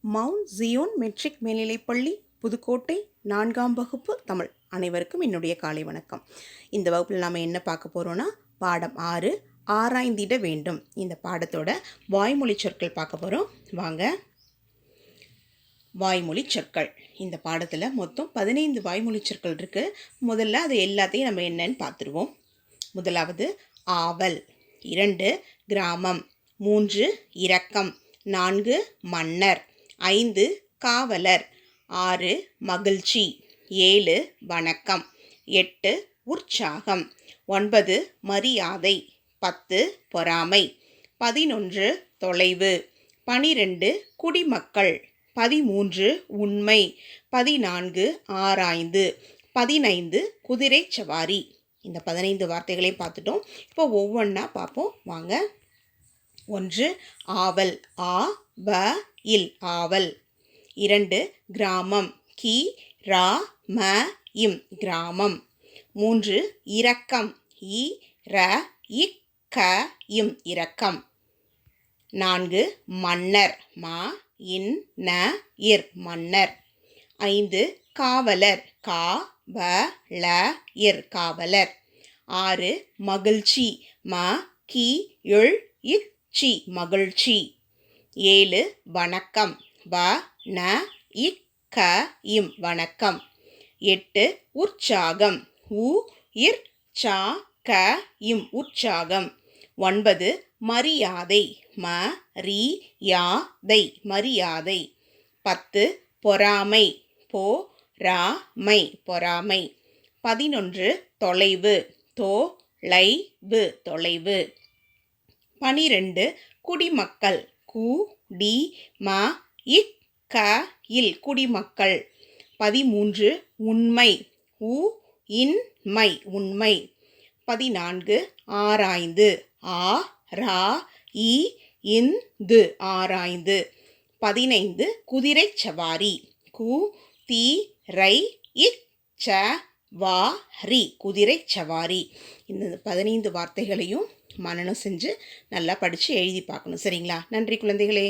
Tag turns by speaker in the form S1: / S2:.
S1: Mount Zion matric மேல்நிலைப்பள்ளி புதுக்கோட்டை 4ஆம் வகுப்பு தமிழ் அனைவருக்கும் என்னுடைய காலை வணக்கம். இந்த வகுப்பில் நாம் என்ன பார்க்க போகிறோன்னா பாடம் 6 ஆராய்ந்திட வேண்டும். இந்த பாடத்தோட வாய்மொழி சொற்கள் பார்க்க போகிறோம். வாங்க. வாய்மொழி சொற்கள். இந்த பாடத்தில் மொத்தம் 15 வாய்மொழி சொற்கள் இருக்குது. முதல்ல அது எல்லாத்தையும் நம்ம என்னன்னு பார்த்துருவோம். முதலாவது ஆவல், 2 கிராமம், 3 இரக்கம், 4 மன்னர், 5 காவலர், 6 மகிழ்ச்சி, 7 வணக்கம், 8 உற்சாகம், 9 மரியாதை, 10 பொறாமை, 11 தொலைவு, 12 குடிமக்கள், 13 உண்மை, 14 ஆராய்ந்து, 15 குதிரை சவாரி. இந்த 15 வார்த்தைகளையும் பார்த்துட்டோம். இப்போ ஒவ்வொன்றா பார்ப்போம் வாங்க. 1 ஆவல், ஆ வ இல் ஆவல். 2 கிராமம், கி ரா ம இம் கிராமம். 3 இரக்கம், இ ர இக் க இம் இரக்கம். 4 மன்னர், ம இன் ந இர் மன்னர். 5 காவலர், கா வ ல இர் காவலர். 6 மகிழ்ச்சி, ம கி யுள் இக் சி மகிழ்ச்சி. 7 வணக்கம், வ ந இக் க இம் வணக்கம். 8 உற்சாகம், உ இர் சா க இம் உற்சாகம். 9 மரியாதை, ம ரி யா தை மரியாதை. 10 பொறாமை, போ ரா மை பொறாமை. 11 தொலைவு, தோ லை வு தொலைவு. 12 குடிமக்கள், கு டி ம இக் க இல் குடிமக்கள். 13 உண்மை, உ இன் மை உண்மை. 14 ஆராய்ந்து, ஆ ரா இ இந்து ஆராய்ந்து. 15 குதிரை சவாரி, கு தி ரை இக் ச வா ரி குதிரை சவாரி. இந்த 15 வார்த்தைகளையும் மனனம் செஞ்சு நல்லா படித்து எழுதி பார்க்கணும். சரிங்களா? நன்றி குழந்தைகளே.